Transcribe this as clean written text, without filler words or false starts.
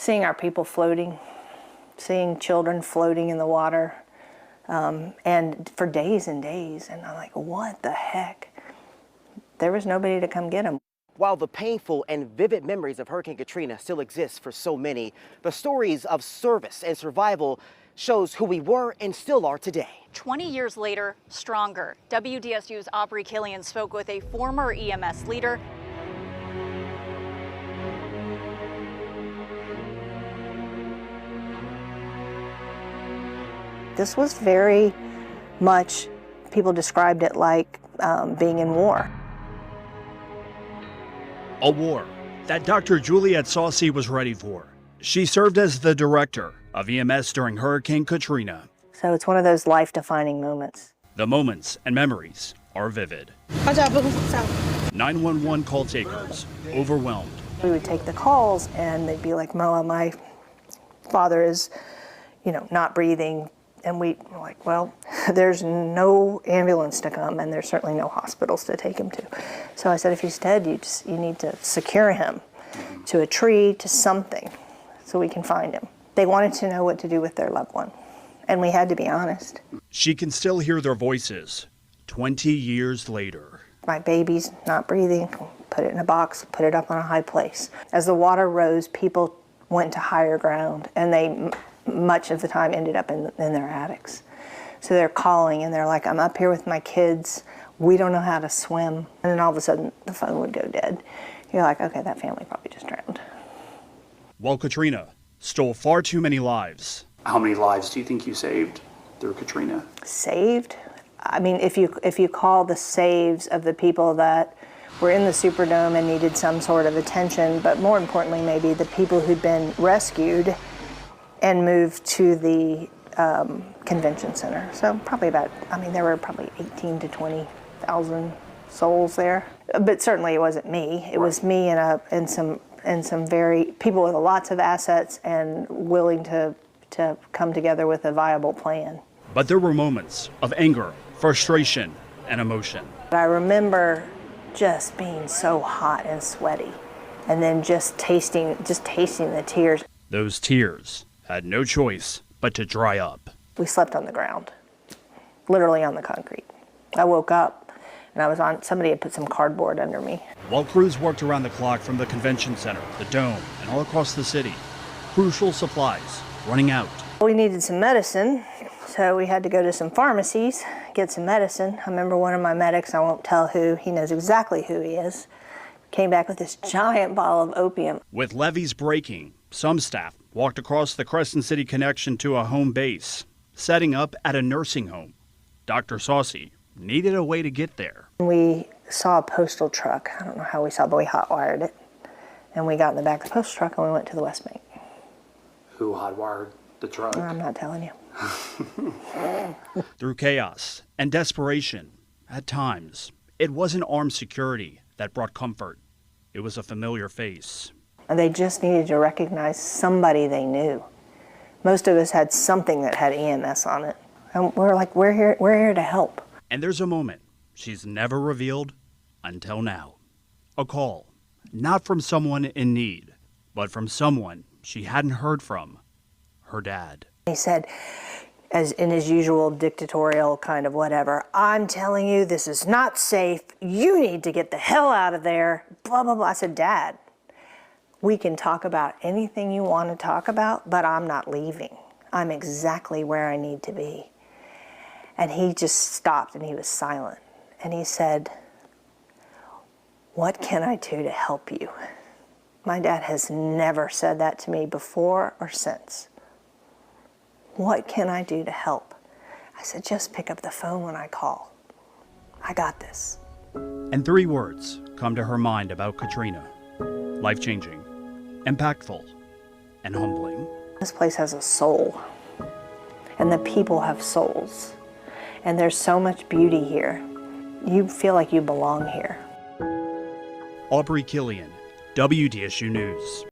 seeing our people floating, seeing children floating in the water, and for days and days. And I'm like, what the heck? There was nobody to come get them. While the painful and vivid memories of Hurricane Katrina still exist for so many, the stories of service and survival shows who we were and still are today. 20 years later, stronger. WDSU's Aubrey Killian spoke with a former EMS leader. This was very much, people described it like being in war. A war that Dr. Juliette Saucy was ready for. She served as the director of EMS during Hurricane Katrina. So it's one of those life-defining moments. The moments and memories are vivid. 911 call takers, overwhelmed. We would take the calls and they'd be like, Moa, my father is, not breathing. And we were like, well, there's no ambulance to come and there's certainly no hospitals to take him to. So I said, if he's dead, you need to secure him to a tree, to something, so we can find him. They wanted to know what to do with their loved one, and we had to be honest. She can still hear their voices 20 years later. My baby's not breathing, put it in a box, put it up on a high place. As the water rose, people went to higher ground, and they much of the time ended up in their attics. So they're calling and they're like, I'm up here with my kids, we don't know how to swim. And then all of a sudden the phone would go dead. You're like, okay, that family probably just drowned. While Katrina stole far too many lives. How many lives do you think you saved through Katrina? Saved? I mean, if you call the saves of the people that were in the Superdome and needed some sort of attention, but more importantly maybe the people who'd been rescued and moved to the convention center. So probably there were probably 18 to 20,000 souls there. But certainly it wasn't me. It was me and some very people with lots of assets and willing to come together with a viable plan. But there were moments of anger, frustration, and emotion. I remember just being so hot and sweaty, and then just tasting the tears. Those tears had no choice but to dry up. We slept on the ground, literally on the concrete. I woke up and somebody had put some cardboard under me. While crews worked around the clock from the convention center, the dome, and all across the city, crucial supplies running out. We needed some medicine, so we had to go to some pharmacies, get some medicine. I remember one of my medics, I won't tell who, he knows exactly who he is, came back with this giant bottle of opium. With levees breaking, some staff walked across the Crescent City connection to a home base, setting up at a nursing home. Dr. Saucy needed a way to get there. We saw a postal truck. I don't know how we saw it, but we hot-wired it. And we got in the back of the postal truck and we went to the West Bank. Who hot-wired the truck? I'm not telling you. Through chaos and desperation, at times, it wasn't armed security that brought comfort. It was a familiar face. And they just needed to recognize somebody they knew. Most of us had something that had EMS on it. And we're like, we're here to help. And there's a moment she's never revealed until now. A call, not from someone in need, but from someone she hadn't heard from, her dad. He said, as in his usual dictatorial kind of whatever, I'm telling you, this is not safe. You need to get the hell out of there, blah, blah, blah. I said, Dad, we can talk about anything you want to talk about, but I'm not leaving. I'm exactly where I need to be. And he just stopped and he was silent. And he said, what can I do to help you? My dad has never said that to me before or since. What can I do to help? I said, just pick up the phone when I call. I got this. And 3 words come to her mind about Katrina. Life-changing, impactful, and humbling. This place has a soul, and the people have souls. And there's so much beauty here. You feel like you belong here. Aubrey Killian, WDSU News.